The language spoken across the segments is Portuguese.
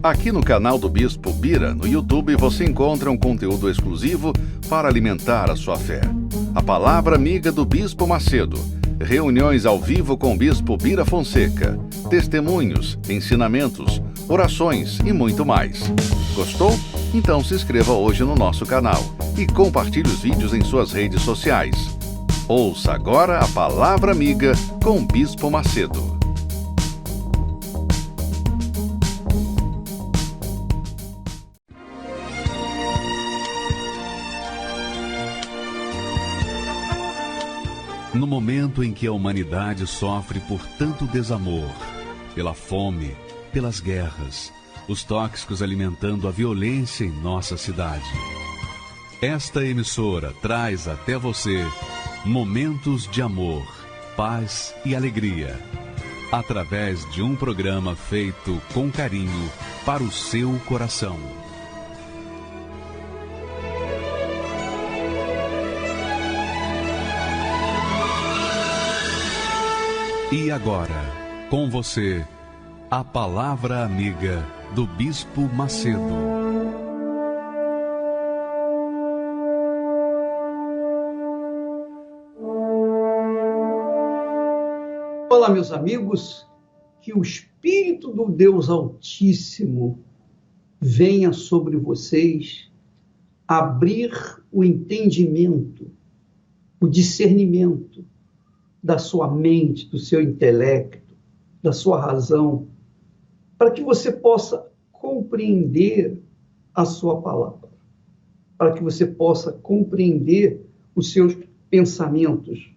Aqui no canal do Bispo Bira, no YouTube, você encontra um conteúdo exclusivo para alimentar a sua fé. A Palavra Amiga do Bispo Macedo, reuniões ao vivo com o Bispo Bira Fonseca, testemunhos, ensinamentos, orações e muito mais. Gostou? Então se inscreva hoje no nosso canal e compartilhe os vídeos em suas redes sociais. Ouça agora a Palavra Amiga com o Bispo Macedo. No momento em que a humanidade sofre por tanto desamor, pela fome, pelas guerras, os tóxicos alimentando a violência em nossa cidade, esta emissora traz até você momentos de amor, paz e alegria, através de um programa feito com carinho para o seu coração. E agora, com você, a Palavra Amiga do Bispo Macedo. Olá, meus amigos, que o Espírito do Deus Altíssimo venha sobre vocês abrir o entendimento, o discernimento da sua mente, do seu intelecto, da sua razão, para que você possa compreender a sua palavra, para que você possa compreender os seus pensamentos,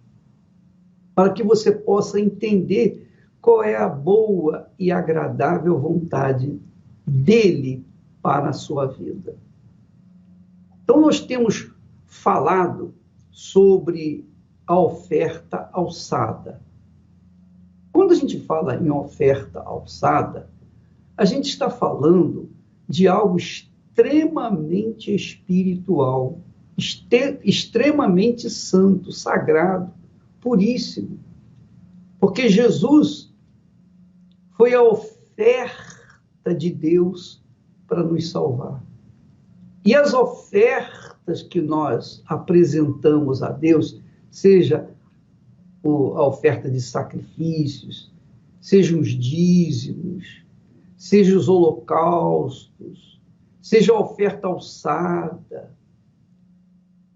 para que você possa entender qual é a boa e agradável vontade dele para a sua vida. Então, nós temos falado sobre a oferta alçada. Quando a gente fala em oferta alçada, a gente está falando de algo extremamente espiritual, extremamente santo, sagrado, puríssimo. Porque Jesus foi a oferta de Deus para nos salvar. E as ofertas que nós apresentamos a Deus, seja a oferta de sacrifícios, sejam os dízimos, sejam os holocaustos, seja a oferta alçada,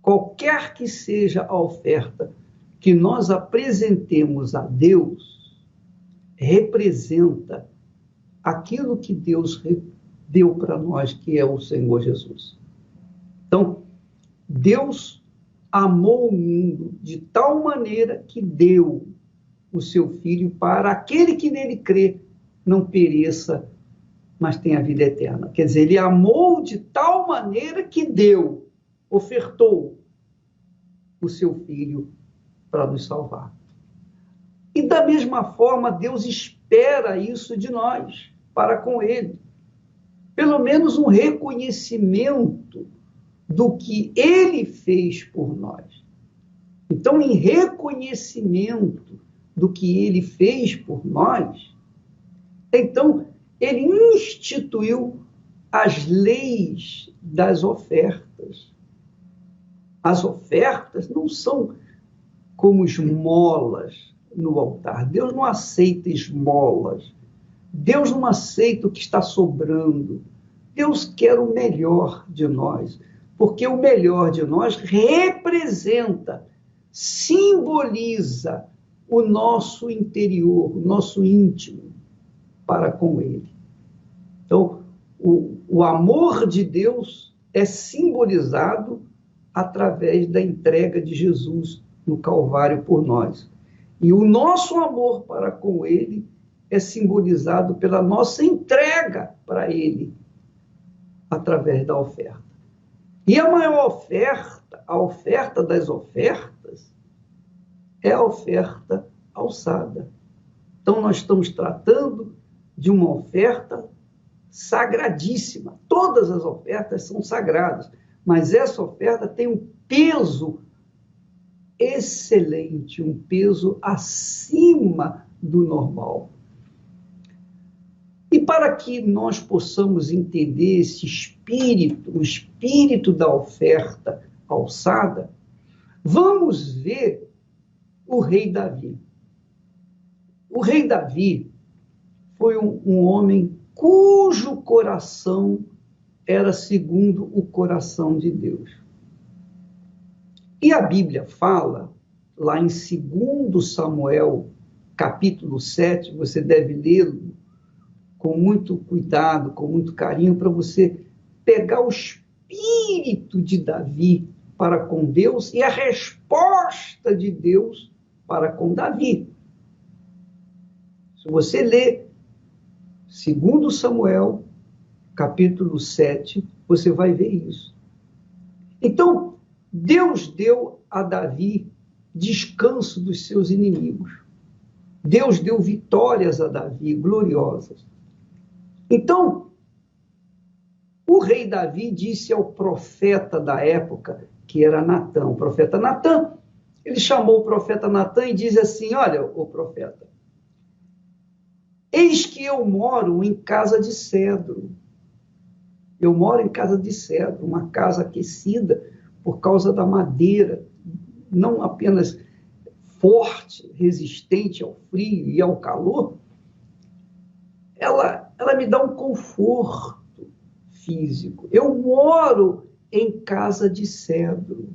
qualquer que seja a oferta que nós apresentemos a Deus, representa aquilo que Deus deu para nós, que é o Senhor Jesus. Então, Deus amou o mundo de tal maneira que deu o seu Filho para aquele que nele crê não pereça, mas tenha vida eterna. Quer dizer, ele amou de tal maneira que deu, ofertou o seu Filho para nos salvar. E da mesma forma, Deus espera isso de nós, para com ele. Pelo menos um reconhecimento do que ele fez por nós. Então, em reconhecimento do que ele fez por nós, então, ele instituiu as leis das ofertas. As ofertas não são como esmolas no altar. Deus não aceita esmolas. Deus não aceita o que está sobrando. Deus quer o melhor de nós. Porque o melhor de nós representa, simboliza o nosso interior, o nosso íntimo para com ele. Então, o amor de Deus é simbolizado através da entrega de Jesus no Calvário por nós. E o nosso amor para com ele é simbolizado pela nossa entrega para ele através da oferta. E a maior oferta, a oferta das ofertas, é a oferta alçada. Então, nós estamos tratando de uma oferta sagradíssima. Todas as ofertas são sagradas, mas essa oferta tem um peso excelente, um peso acima do normal. E E para que nós possamos entender esse espírito, o espírito da oferta alçada, vamos ver o rei Davi. O rei Davi foi um homem cujo coração era segundo o coração de Deus. E a Bíblia fala, lá em 2 Samuel, capítulo 7, você deve lê-lo com muito cuidado, com muito carinho, para você pegar o espírito de Davi para com Deus e a resposta de Deus para com Davi. Se você ler 2 Samuel, capítulo 7, você vai ver isso. Então, Deus deu a Davi descanso dos seus inimigos. Deus deu vitórias a Davi, gloriosas. Então, o rei Davi disse ao profeta da época, que era Natã, o profeta Natã, ele chamou o profeta Natã e diz assim: olha, ô profeta, eis que eu moro em casa de cedro. Eu moro em casa de cedro, uma casa aquecida por causa da madeira, não apenas forte, resistente ao frio e ao calor, ela me dá um conforto físico. Eu moro em casa de cedro,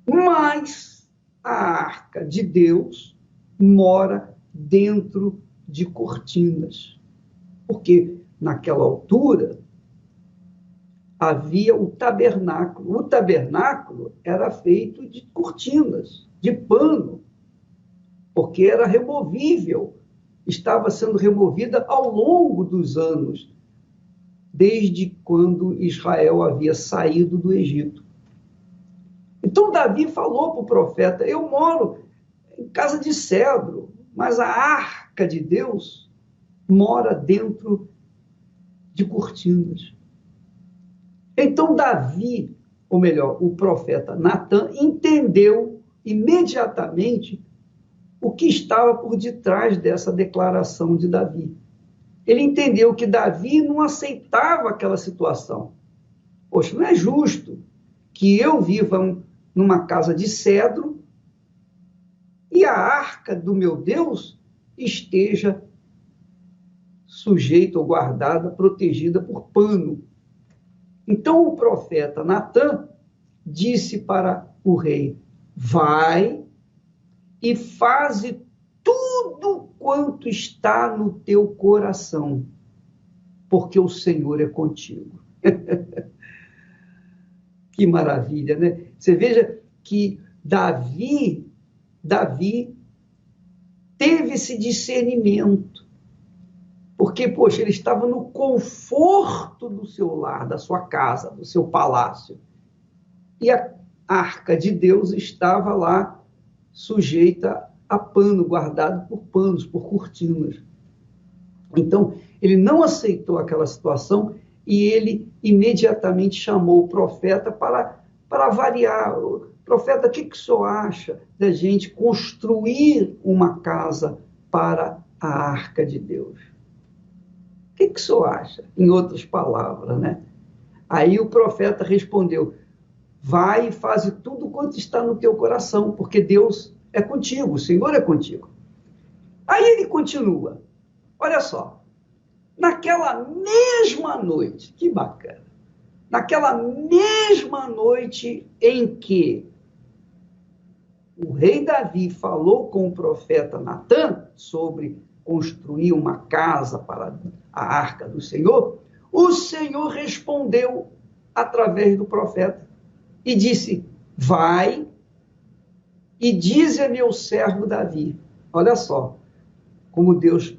mas a arca de Deus mora dentro de cortinas, porque naquela altura havia o tabernáculo. O tabernáculo era feito de cortinas, de pano, porque era removível, estava sendo removida ao longo dos anos, desde quando Israel havia saído do Egito. Então Davi falou para o profeta: eu moro em casa de cedro, mas a arca de Deus mora dentro de cortinas. Então Davi, ou melhor, o profeta Natã, entendeu imediatamente o que estava por detrás dessa declaração de Davi. Ele entendeu que Davi não aceitava aquela situação. Poxa, não é justo que eu viva numa casa de cedro e a arca do meu Deus esteja sujeita ou guardada, protegida por pano. Então o profeta Natã disse para o rei: vai e faze tudo quanto está no teu coração, porque o Senhor é contigo. Que maravilha, né? Você veja que Davi teve esse discernimento, porque, poxa, ele estava no conforto do seu lar, da sua casa, do seu palácio, e a arca de Deus estava lá sujeita a pano, guardado por panos, por cortinas. Então, ele não aceitou aquela situação e ele imediatamente chamou o profeta para avaliar. Profeta, o que o senhor acha da gente construir uma casa para a arca de Deus? O que o senhor acha? Em outras palavras, né? Aí o profeta respondeu: vai e faz tudo quanto está no teu coração, porque Deus é contigo, o Senhor é contigo. Aí ele continua, olha só, naquela mesma noite, que bacana, naquela mesma noite em que o rei Davi falou com o profeta Natã sobre construir uma casa para a arca do Senhor, o Senhor respondeu através do profeta e disse: vai e dize a meu servo Davi. Olha só como Deus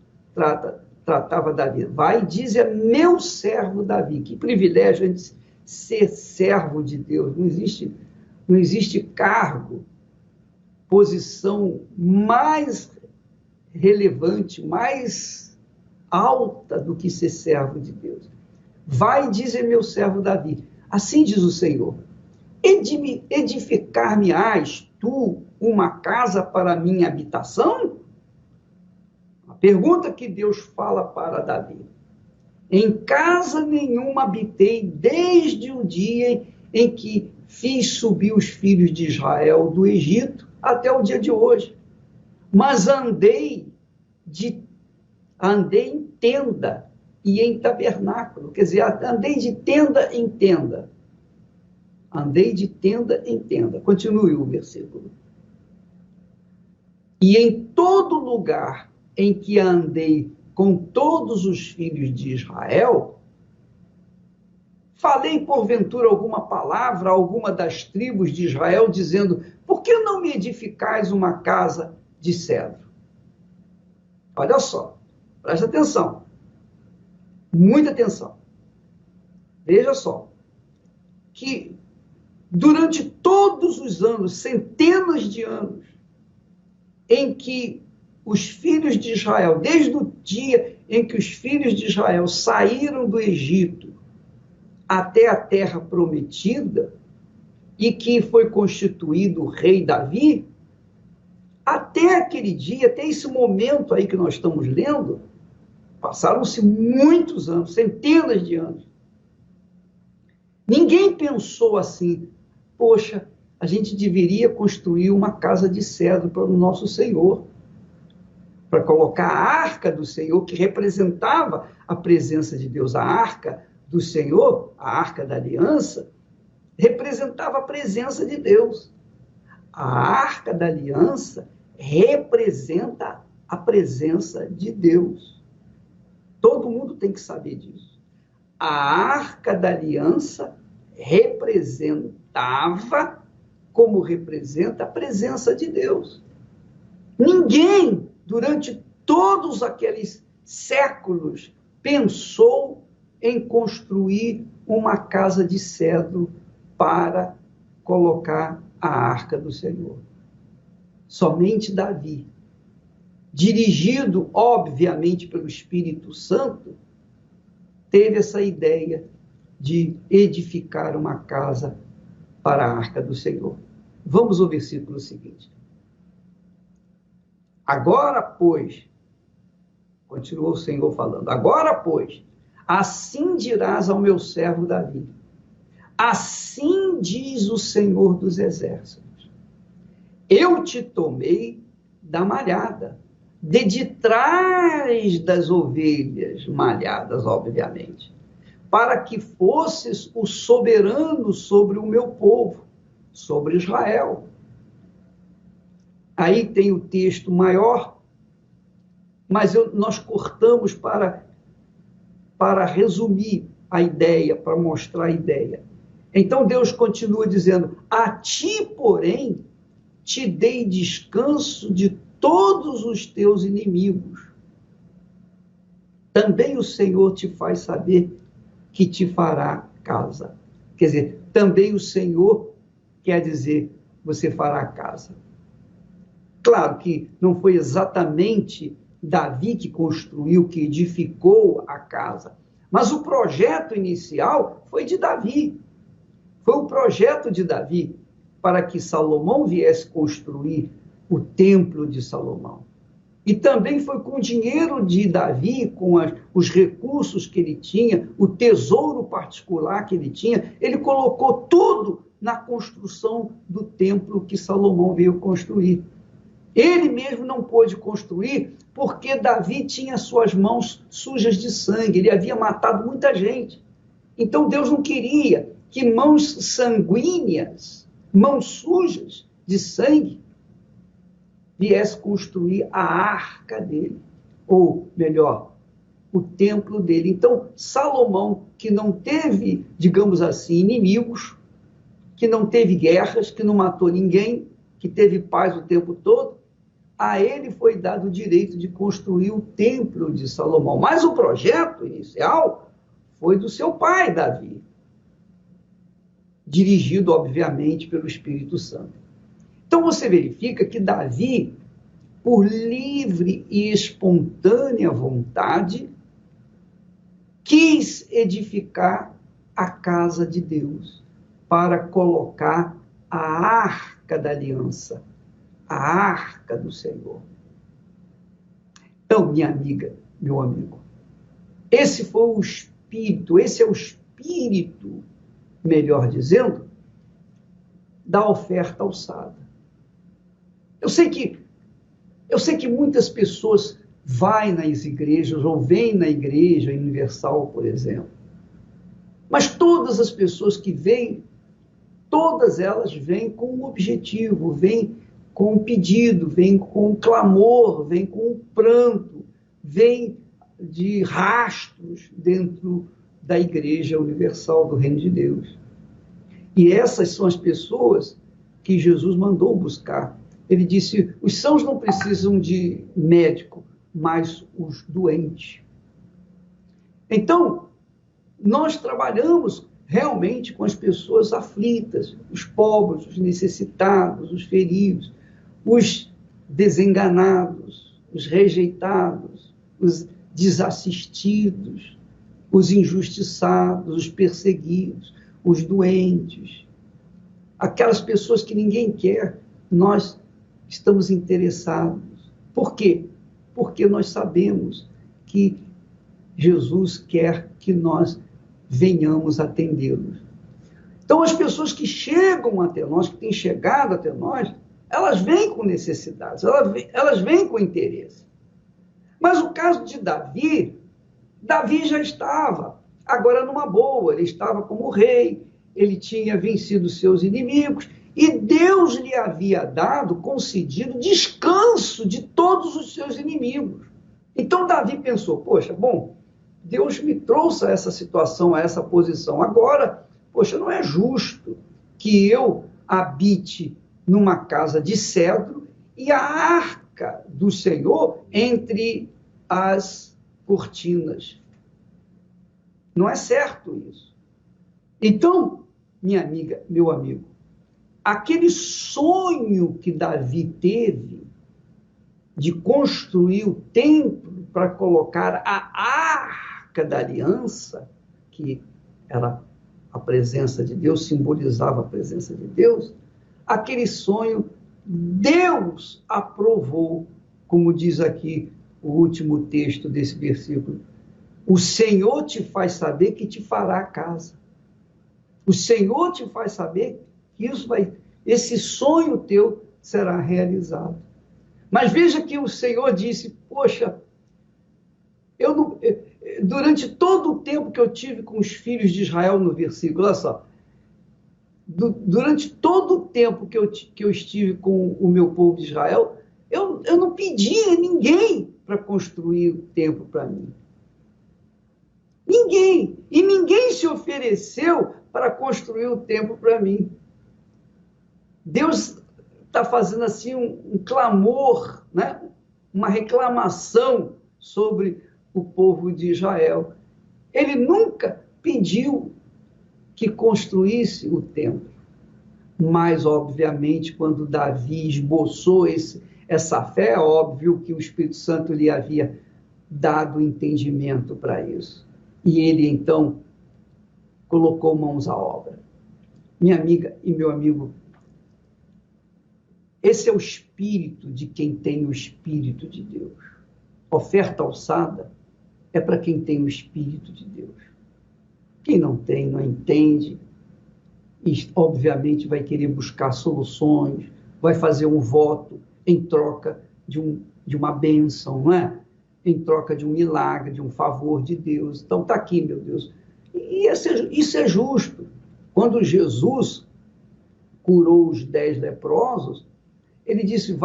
tratava Davi. Vai e dize a meu servo Davi. Que privilégio a gente ser servo de Deus. Não existe cargo, posição mais relevante, mais alta do que ser servo de Deus. Vai e dize a meu servo Davi. Assim diz o Senhor: edificar-me-ás tu uma casa para minha habitação? Pergunta que Deus fala para Davi: em casa nenhuma habitei desde o dia em que fiz subir os filhos de Israel do Egito até o dia de hoje. Mas andei em tenda e em tabernáculo. Quer dizer, andei de tenda em tenda. Andei de tenda em tenda. Continue o versículo. E em todo lugar em que andei com todos os filhos de Israel, falei porventura alguma palavra a alguma das tribos de Israel, dizendo: por que não me edificais uma casa de cedro? Olha só, presta atenção, muita atenção. Veja só, que durante todos os anos, centenas de anos, em que os filhos de Israel, desde o dia em que os filhos de Israel saíram do Egito até a terra prometida, e que foi constituído o rei Davi, até aquele dia, até esse momento aí que nós estamos lendo, passaram-se muitos anos, centenas de anos. Ninguém pensou assim: poxa, a gente deveria construir uma casa de cedro para o nosso Senhor, para colocar a arca do Senhor, que representava a presença de Deus. A arca do Senhor, a arca da aliança, representava a presença de Deus. A arca da aliança representa a presença de Deus. Todo mundo tem que saber disso. A arca da aliança representava, como representa, a presença de Deus. Ninguém, durante todos aqueles séculos, pensou em construir uma casa de cedro para colocar a arca do Senhor. Somente Davi, dirigido, obviamente, pelo Espírito Santo, teve essa ideia de edificar uma casa para a arca do Senhor. Vamos ao versículo seguinte. Agora, pois, continuou o Senhor falando, agora, pois, assim dirás ao meu servo Davi: assim diz o Senhor dos Exércitos: eu te tomei da malhada, de trás das ovelhas malhadas, obviamente, para que fosses o soberano sobre o meu povo, sobre Israel. Aí tem o texto maior, mas nós cortamos para resumir a ideia, para mostrar a ideia. Então Deus continua dizendo: a ti, porém, te dei descanso de todos os teus inimigos. Também o Senhor te faz saber que te fará casa. Quer dizer, também o Senhor quer dizer, você fará casa. Claro que não foi exatamente Davi que construiu, que edificou a casa, mas o projeto inicial foi de Davi. Foi o projeto de Davi para que Salomão viesse construir o templo de Salomão. E também foi com o dinheiro de Davi, com os recursos que ele tinha, o tesouro particular que ele tinha, ele colocou tudo na construção do templo que Salomão veio construir. Ele mesmo não pôde construir porque Davi tinha suas mãos sujas de sangue, ele havia matado muita gente. Então Deus não queria que mãos sanguíneas, mãos sujas de sangue, viesse construir a arca dele, ou melhor, o templo dele. Então Salomão, que não teve, digamos assim, inimigos, que não teve guerras, que não matou ninguém, que teve paz o tempo todo, a ele foi dado o direito de construir o templo de Salomão. Mas o projeto inicial foi do seu pai, Davi, dirigido, obviamente, pelo Espírito Santo. Então você verifica que Davi, por livre e espontânea vontade, quis edificar a casa de Deus para colocar a arca da aliança, a arca do Senhor. Então, minha amiga, meu amigo, esse foi o espírito, esse é o espírito, melhor dizendo, da oferta alçada. Eu sei que muitas pessoas vão nas igrejas, ou vêm na Igreja Universal, por exemplo, mas todas as pessoas que vêm, todas elas vêm com um objetivo, vêm com um pedido, vêm com um clamor, vêm com um pranto, vêm de rastros dentro da Igreja Universal do Reino de Deus. E essas são as pessoas que Jesus mandou buscar. Ele disse, os sãos não precisam de médico, mas os doentes. Então, nós trabalhamos realmente com as pessoas aflitas, os pobres, os necessitados, os feridos, os desenganados, os rejeitados, os desassistidos, os injustiçados, os perseguidos, os doentes, aquelas pessoas que ninguém quer, nós estamos interessados. Por quê? Porque nós sabemos que Jesus quer que nós venhamos atendê-los. Então, as pessoas que chegam até nós, que têm chegado até nós, elas vêm com necessidades, elas vêm com interesse. Mas o caso de Davi já estava agora numa boa, ele estava como rei, ele tinha vencido seus inimigos, e Deus lhe havia concedido descanso de todos os seus inimigos. Então Davi pensou, poxa, bom, Deus me trouxe a essa situação, a essa posição. Agora, poxa, não é justo que eu habite numa casa de cedro e a arca do Senhor entre as cortinas. Não é certo isso. Então, minha amiga, meu amigo, aquele sonho que Davi teve de construir o templo para colocar a arca da aliança, que era a presença de Deus, simbolizava a presença de Deus, aquele sonho Deus aprovou, como diz aqui o último texto desse versículo. O Senhor te faz saber que te fará a casa. O Senhor te faz saber que esse sonho teu será realizado. Mas veja que o Senhor disse, poxa, durante todo o tempo que eu tive com os filhos de Israel, no versículo, olha só, durante todo o tempo que eu estive com o meu povo de Israel, eu não pedi a ninguém para construir o templo para mim. Ninguém. E ninguém se ofereceu para construir o templo para mim. Deus está fazendo assim um clamor, né? Uma reclamação sobre o povo de Israel. Ele nunca pediu que construísse o templo. Mas, obviamente, quando Davi esboçou essa fé, é óbvio que o Espírito Santo lhe havia dado entendimento para isso. E ele, então, colocou mãos à obra. Minha amiga e meu amigo, esse é o espírito de quem tem o Espírito de Deus. Oferta alçada é para quem tem o Espírito de Deus. Quem não tem, não entende, e obviamente vai querer buscar soluções, vai fazer um voto em troca de uma bênção, não é? Em troca de um milagre, de um favor de Deus. Então está aqui, meu Deus. E isso é justo. Quando Jesus curou os 10 leprosos, ele disse,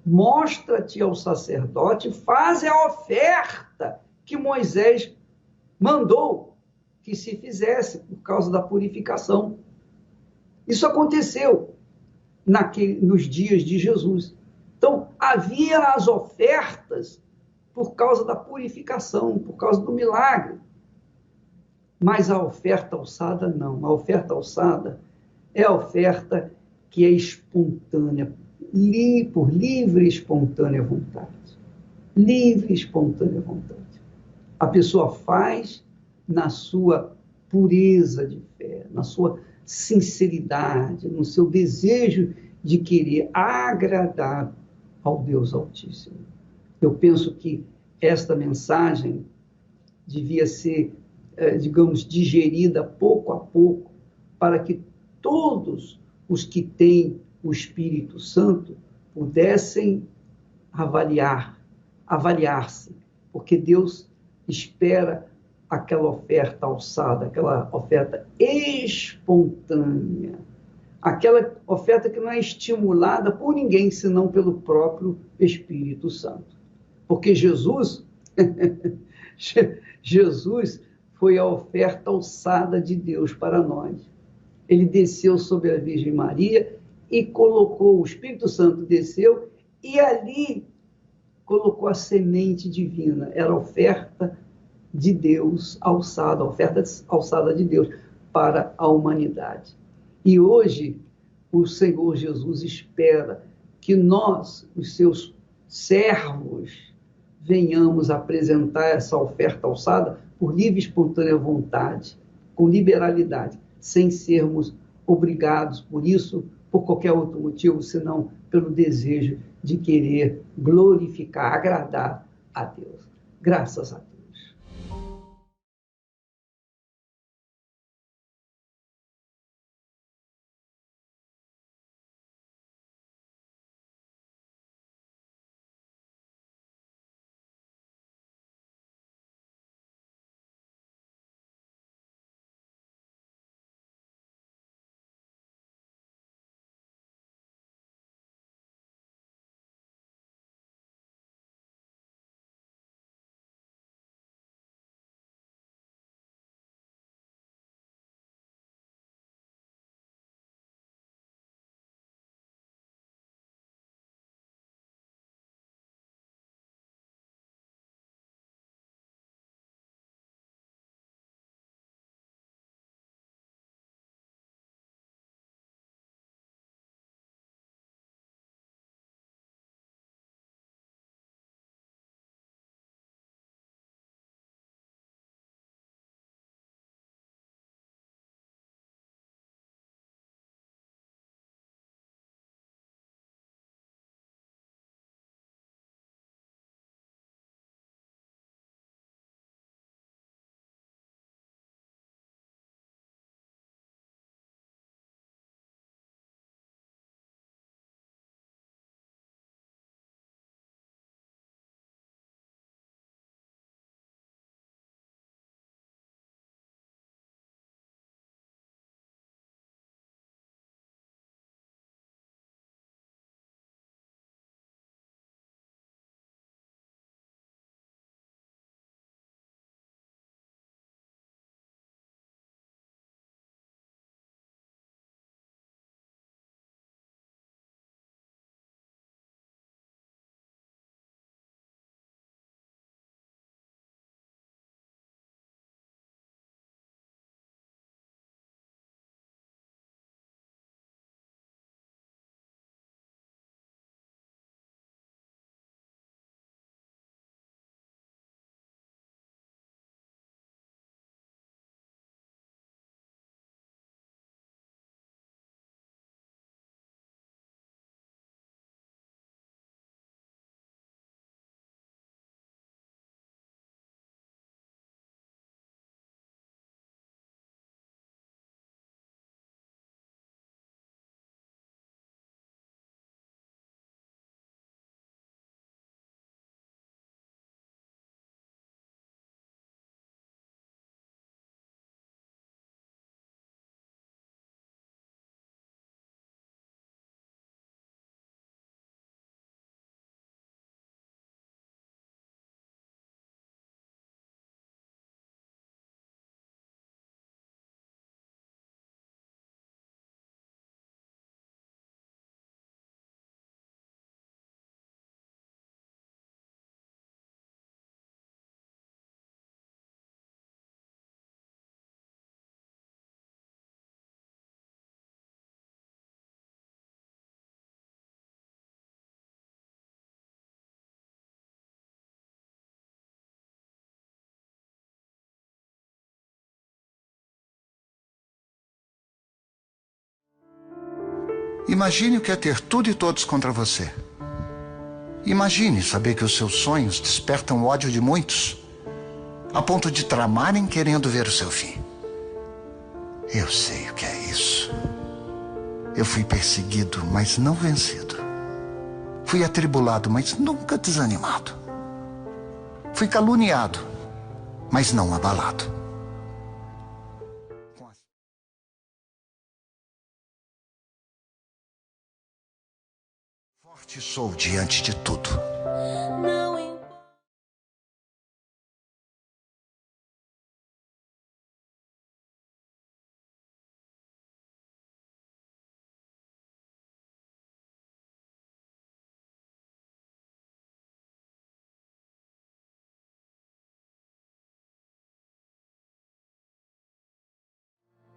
mostra-te ao sacerdote, faz a oferta que Moisés mandou que se fizesse por causa da purificação. Isso aconteceu nos dias de Jesus. Então, havia as ofertas por causa da purificação, por causa do milagre. Mas a oferta alçada, não. A oferta alçada é a oferta que é espontânea, por livre e espontânea vontade. Livre e espontânea vontade. A pessoa faz na sua pureza de fé, na sua sinceridade, no seu desejo de querer agradar ao Deus Altíssimo. Eu penso que esta mensagem devia ser, digamos, digerida pouco a pouco, para que todos os que têm o Espírito Santo pudessem avaliar-se, porque Deus espera aquela oferta alçada, aquela oferta espontânea, aquela oferta que não é estimulada por ninguém, senão pelo próprio Espírito Santo. Porque Jesus foi a oferta alçada de Deus para nós. Ele desceu sobre a Virgem Maria e colocou, o Espírito Santo desceu e ali colocou a semente divina. Era a oferta de Deus alçada, a oferta alçada de Deus para a humanidade. E hoje o Senhor Jesus espera que nós, os seus servos, venhamos apresentar essa oferta alçada por livre e espontânea vontade, com liberalidade, sem sermos obrigados por isso, por qualquer outro motivo, senão pelo desejo de querer glorificar, agradar a Deus. Graças a Deus. Imagine o que é ter tudo e todos contra você. Imagine saber que os seus sonhos despertam o ódio de muitos, a ponto de tramarem querendo ver o seu fim. Eu sei o que é isso. Eu fui perseguido, mas não vencido. Fui atribulado, mas nunca desanimado. Fui caluniado, mas não abalado. Forte sou diante de tudo.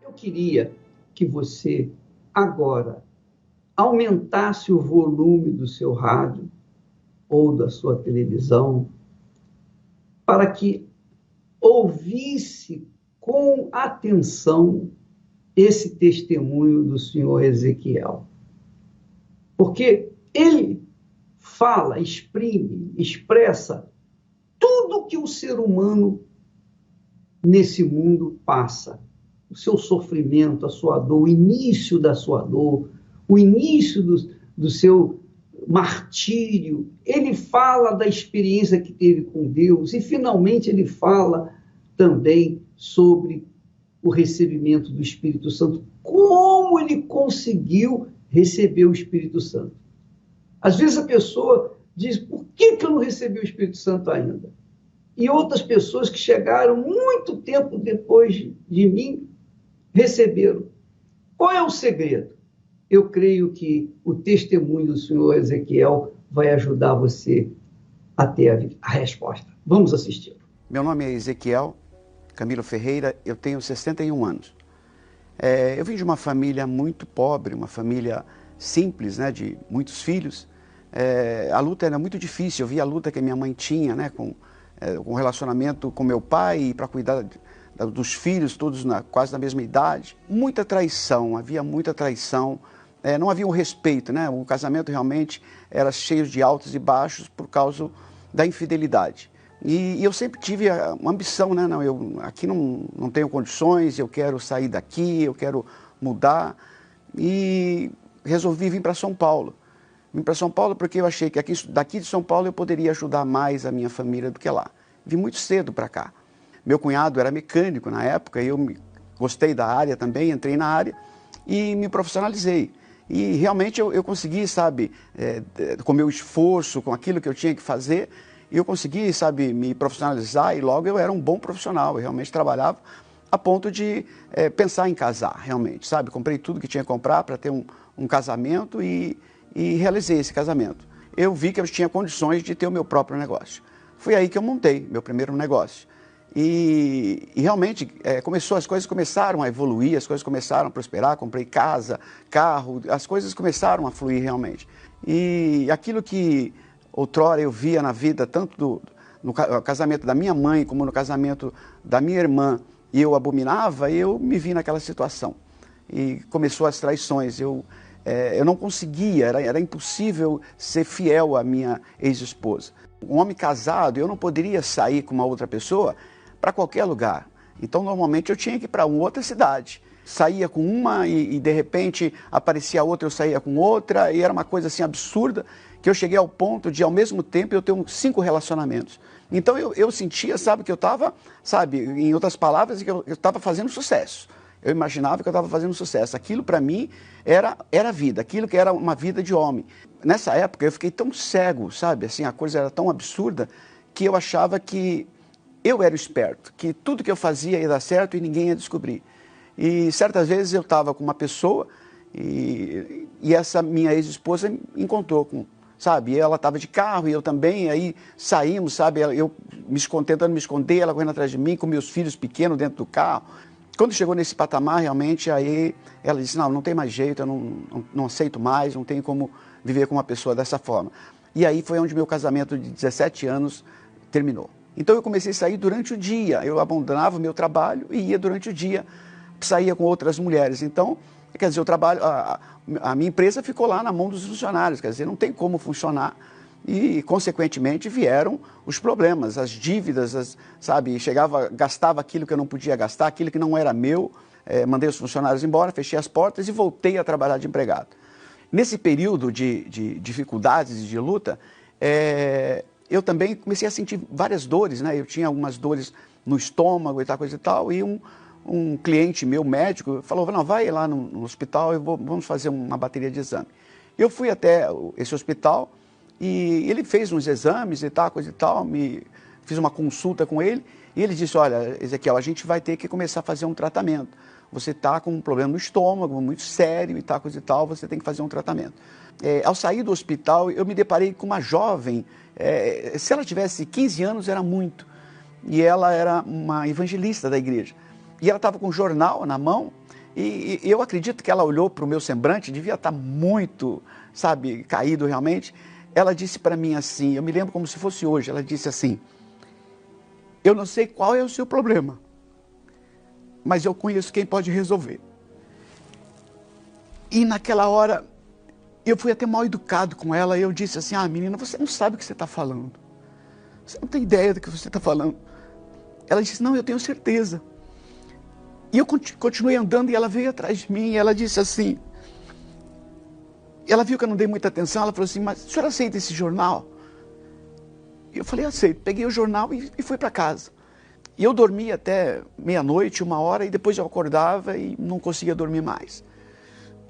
Eu queria que você agora aumentasse o volume do seu rádio ou da sua televisão para que ouvisse com atenção esse testemunho do senhor Ezequiel. Porque ele fala, exprime, expressa tudo que o ser humano nesse mundo passa. O seu sofrimento, a sua dor, o início da sua dor, o início do seu martírio. Ele fala da experiência que teve com Deus e, finalmente, ele fala também sobre o recebimento do Espírito Santo. Como ele conseguiu receber o Espírito Santo? Às vezes a pessoa diz, por que eu não recebi o Espírito Santo ainda? E outras pessoas que chegaram muito tempo depois de mim, receberam. Qual é o segredo? Eu creio que o testemunho do senhor Ezequiel vai ajudar você a ter a resposta. Vamos assistir. Meu nome é Ezequiel Camilo Ferreira, eu tenho 61 anos. Eu vim de uma família muito pobre, uma família simples, né, de muitos filhos. A luta era muito difícil, eu vi a luta que a minha mãe tinha, né, com o relacionamento com meu pai para cuidar dos filhos, todos quase na mesma idade. Muita traição, havia muita traição, não havia um respeito, né? O casamento realmente era cheio de altos e baixos por causa da infidelidade. E eu sempre tive uma ambição, né? Não, eu aqui não tenho condições, eu quero sair daqui, eu quero mudar. E resolvi vir para São Paulo. Vim para São Paulo porque eu achei que daqui de São Paulo eu poderia ajudar mais a minha família do que lá. Vim muito cedo para cá. Meu cunhado era mecânico na época, eu gostei da área também, entrei na área e me profissionalizei. E realmente eu consegui, sabe, com meu esforço, com aquilo que eu tinha que fazer, eu consegui, sabe, me profissionalizar e logo eu era um bom profissional, eu realmente trabalhava a ponto de pensar em casar, realmente, sabe. Comprei tudo que tinha que comprar para ter um casamento e realizei esse casamento. Eu vi que eu tinha condições de ter o meu próprio negócio. Foi aí que eu montei meu primeiro negócio. E realmente as coisas começaram a evoluir, as coisas começaram a prosperar, comprei casa, carro, as coisas começaram a fluir realmente. E aquilo que outrora eu via na vida, tanto no casamento da minha mãe como no casamento da minha irmã, e eu abominava, eu me vi naquela situação. E começou as traições, eu não conseguia, era impossível ser fiel à minha ex-esposa. Um homem casado, eu não poderia sair com uma outra pessoa para qualquer lugar. Então, normalmente, eu tinha que ir para uma outra cidade. Saía com uma e de repente, aparecia outra, eu saía com outra, e era uma coisa assim absurda, que eu cheguei ao ponto de, ao mesmo tempo, eu ter 5 relacionamentos. Então, eu sentia, sabe, que eu estava, sabe, em outras palavras, que eu estava fazendo sucesso. Eu imaginava que eu estava fazendo sucesso. Aquilo, para mim, era vida, aquilo que era uma vida de homem. Nessa época, eu fiquei tão cego, sabe, assim, a coisa era tão absurda, que eu achava que eu era esperto, que tudo que eu fazia ia dar certo e ninguém ia descobrir. E certas vezes eu estava com uma pessoa e essa minha ex-esposa me encontrou com, sabe, ela estava de carro e eu também, aí saímos, sabe, eu tentando me esconder, ela correndo atrás de mim com meus filhos pequenos dentro do carro. Quando chegou nesse patamar, realmente, aí ela disse, não tem mais jeito, eu não aceito mais, não tenho como viver com uma pessoa dessa forma. E aí foi onde meu casamento de 17 anos terminou. Então eu comecei a sair durante o dia, eu abandonava o meu trabalho e ia durante o dia, saía com outras mulheres. Então, quer dizer, a minha empresa ficou lá na mão dos funcionários, quer dizer, não tem como funcionar. E, consequentemente, vieram os problemas, as dívidas, sabe? Gastava aquilo que eu não podia gastar, aquilo que não era meu. Mandei os funcionários embora, fechei as portas e voltei a trabalhar de empregado. Nesse período de dificuldades e de luta, eu também comecei a sentir várias dores, né? Eu tinha algumas dores no estômago e tal, coisa e tal, e um cliente meu, médico, falou, não, vai lá no hospital e vamos fazer uma bateria de exame. Eu fui até esse hospital e ele fez uns exames e tal, coisa e tal, fiz uma consulta com ele e ele disse, olha, Ezequiel, a gente vai ter que começar a fazer um tratamento. Você está com um problema no estômago, muito sério e tal, coisa e tal, você tem que fazer um tratamento. Ao sair do hospital, eu me deparei com uma jovem, se ela tivesse 15 anos, era muito. E ela era uma evangelista da igreja. E ela estava com um jornal na mão, e eu acredito que ela olhou para o meu semblante, devia estar muito, sabe, caído realmente. Ela disse para mim assim, eu me lembro como se fosse hoje, ela disse assim, eu não sei qual é o seu problema, mas eu conheço quem pode resolver. E naquela hora, eu fui até mal educado com ela, e eu disse assim, menina, você não sabe o que você está falando. Você não tem ideia do que você está falando. Ela disse, não, eu tenho certeza. E eu continuei andando e ela veio atrás de mim e ela disse assim, ela viu que eu não dei muita atenção, ela falou assim, mas a senhora aceita esse jornal? E eu falei, aceito. Peguei o jornal e fui para casa. E eu dormia até meia-noite, 1h, e depois eu acordava e não conseguia dormir mais.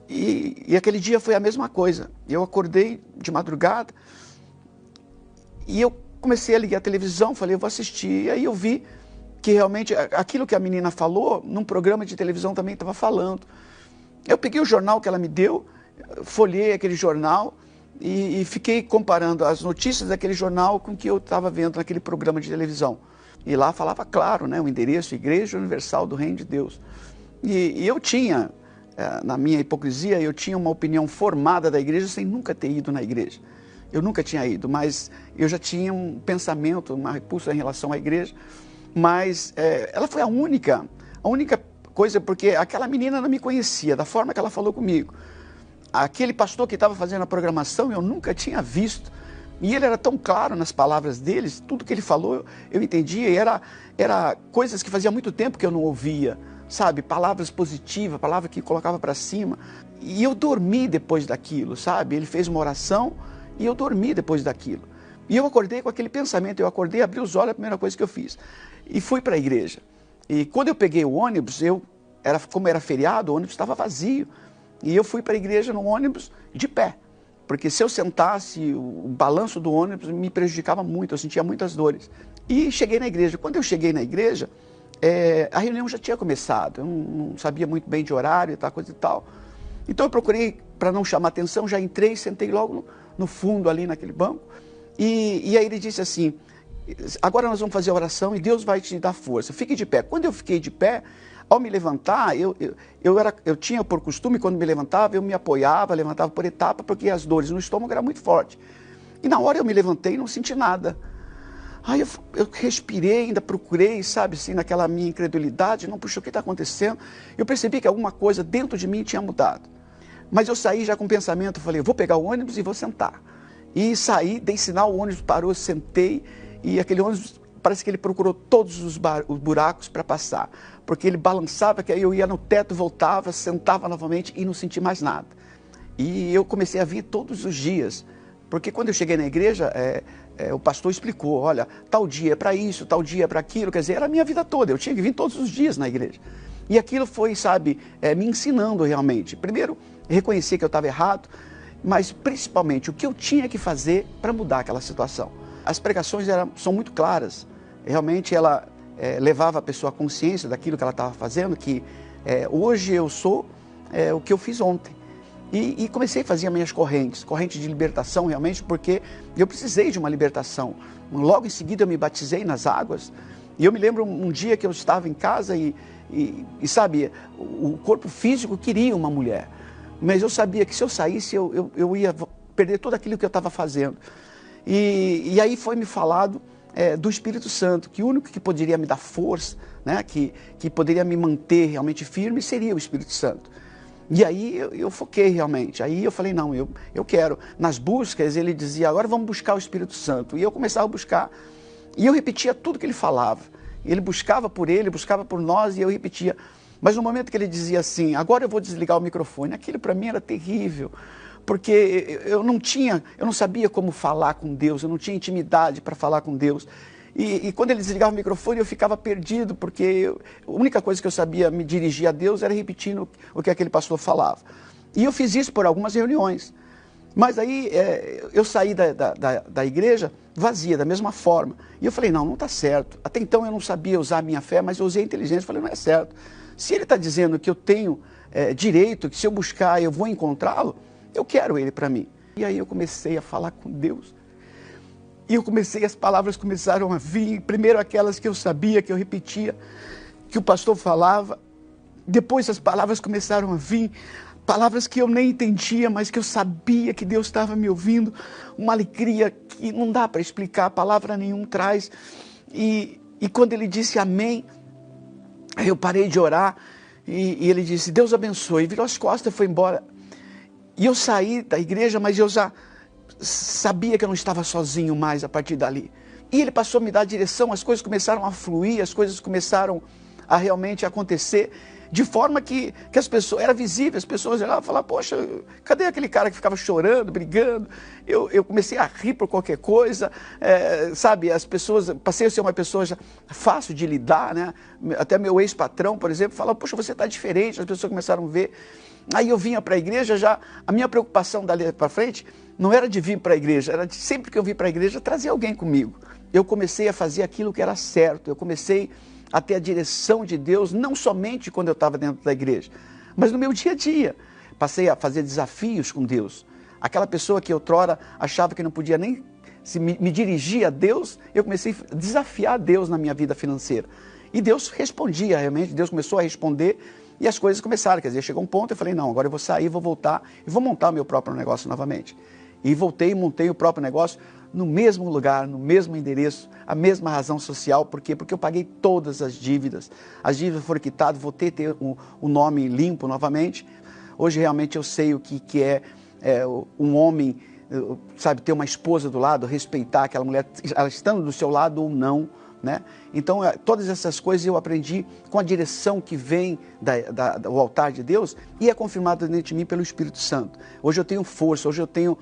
E aquele dia foi a mesma coisa. Eu acordei de madrugada e eu comecei a ligar a televisão, falei, eu vou assistir. E aí eu vi que realmente aquilo que a menina falou, num programa de televisão também estava falando. Eu peguei o jornal que ela me deu, folhei aquele jornal e fiquei comparando as notícias daquele jornal com o que eu estava vendo naquele programa de televisão. E lá falava claro, né, o endereço, Igreja Universal do Reino de Deus. E eu tinha, na minha hipocrisia, eu tinha uma opinião formada da igreja sem nunca ter ido na igreja. Eu nunca tinha ido, mas eu já tinha um pensamento, uma repulsa em relação à igreja. Mas ela foi a única coisa, porque aquela menina não me conhecia, da forma que ela falou comigo. Aquele pastor que estava fazendo a programação, eu nunca tinha visto. E ele era tão claro nas palavras deles, tudo que ele falou eu entendia, e era coisas que fazia muito tempo que eu não ouvia, sabe? Palavras positivas, palavras que colocava para cima. E eu dormi depois daquilo, sabe? Ele fez uma oração e eu dormi depois daquilo. E eu acordei com aquele pensamento, eu acordei, abri os olhos, a primeira coisa que eu fiz. E fui para a igreja. E quando eu peguei o ônibus, como era feriado, o ônibus estava vazio. E eu fui para a igreja no ônibus de pé. Porque se eu sentasse, o balanço do ônibus me prejudicava muito, eu sentia muitas dores. E cheguei na igreja. Quando eu cheguei na igreja, a reunião já tinha começado. Eu não sabia muito bem de horário e tal, coisa e tal. Então eu procurei, para não chamar atenção, já entrei, sentei logo no fundo ali naquele banco. E aí ele disse assim, agora nós vamos fazer a oração e Deus vai te dar força. Fique de pé. Quando eu fiquei de pé, ao me levantar, eu tinha por costume, quando me levantava, eu me apoiava, levantava por etapa, porque as dores no estômago eram muito fortes. E na hora eu me levantei e não senti nada. Aí eu respirei, ainda procurei, sabe, assim, naquela minha incredulidade, não, puxa, o que está acontecendo? Eu percebi que alguma coisa dentro de mim tinha mudado. Mas eu saí já com o pensamento, falei, eu vou pegar o ônibus e vou sentar. E saí, dei sinal, o ônibus parou, sentei, e aquele ônibus, parece que ele procurou todos os buracos para passar. Porque ele balançava, que aí eu ia no teto, voltava, sentava novamente e não senti mais nada. E eu comecei a vir todos os dias. Porque quando eu cheguei na igreja, o pastor explicou, olha, tal dia é para isso, tal dia é para aquilo. Quer dizer, era a minha vida toda, eu tinha que vir todos os dias na igreja. E aquilo foi, sabe, me ensinando realmente. Primeiro, reconhecer que eu estava errado, mas principalmente o que eu tinha que fazer para mudar aquela situação. As pregações são muito claras. Realmente ela levava a pessoa à consciência daquilo que ela estava fazendo, que hoje eu sou o que eu fiz ontem. E comecei a fazer as minhas correntes de libertação realmente, porque eu precisei de uma libertação. Logo em seguida eu me batizei nas águas, e eu me lembro um dia que eu estava em casa e sabe, o corpo físico queria uma mulher, mas eu sabia que se eu saísse eu ia perder tudo aquilo que eu estava fazendo. E aí foi me falado do Espírito Santo, que o único que poderia me dar força, né, que poderia me manter realmente firme, seria o Espírito Santo. E aí eu foquei realmente. Aí eu falei, não, eu quero. Nas buscas, ele dizia, agora vamos buscar o Espírito Santo. E eu começava a buscar. E eu repetia tudo que ele falava. Ele buscava por nós e eu repetia. Mas no momento que ele dizia assim, agora eu vou desligar o microfone, aquilo para mim era terrível. Porque eu não sabia como falar com Deus, eu não tinha intimidade para falar com Deus. E quando ele desligava o microfone, eu ficava perdido, porque a única coisa que eu sabia me dirigir a Deus era repetindo o que aquele pastor falava. E eu fiz isso por algumas reuniões. Mas aí eu saí da igreja vazia, da mesma forma. E eu falei, não está certo. Até então eu não sabia usar a minha fé, mas eu usei a inteligência. Falei, não é certo. Se ele está dizendo que eu tenho direito, que se eu buscar eu vou encontrá-lo, eu quero ele para mim. E aí eu comecei a falar com Deus. E as palavras começaram a vir, primeiro aquelas que eu sabia, que eu repetia, que o pastor falava. Depois as palavras começaram a vir, palavras que eu nem entendia, mas que eu sabia que Deus estava me ouvindo. Uma alegria que não dá para explicar, palavra nenhuma traz. E quando ele disse amém, eu parei de orar e ele disse, Deus abençoe. Virou as costas e foi embora. E eu saí da igreja, mas eu já sabia que eu não estava sozinho mais a partir dali. E ele passou a me dar direção, as coisas começaram a fluir, as coisas começaram a realmente acontecer, de forma que as pessoas, era visível, as pessoas olhavam e falavam, poxa, cadê aquele cara que ficava chorando, brigando? Eu comecei a rir por qualquer coisa, sabe, as pessoas, passei a ser uma pessoa já fácil de lidar, né? Até meu ex-patrão, por exemplo, falava, poxa, você está diferente, as pessoas começaram a ver. Aí eu vinha para a igreja, já a minha preocupação dali para frente não era de vir para a igreja, era de sempre que eu vim para a igreja trazer alguém comigo. Eu comecei a fazer aquilo que era certo, eu comecei a ter a direção de Deus, não somente quando eu estava dentro da igreja, mas no meu dia a dia. Passei a fazer desafios com Deus. Aquela pessoa que outrora achava que não podia nem me dirigir a Deus, eu comecei a desafiar Deus na minha vida financeira. E Deus respondia realmente, Deus começou a responder. E as coisas começaram, quer dizer, chegou um ponto, eu falei, não, agora eu vou sair, vou voltar e vou montar o meu próprio negócio novamente. E voltei e montei o próprio negócio no mesmo lugar, no mesmo endereço, a mesma razão social. Por quê? Porque eu paguei todas as dívidas foram quitadas, voltei a ter o nome limpo novamente. Hoje realmente eu sei o que é um homem, sabe, ter uma esposa do lado, respeitar aquela mulher, ela estando do seu lado ou não. Né? Então, todas essas coisas eu aprendi com a direção que vem do altar de Deus e é confirmada dentro de mim pelo Espírito Santo. Hoje eu tenho força, hoje eu tenho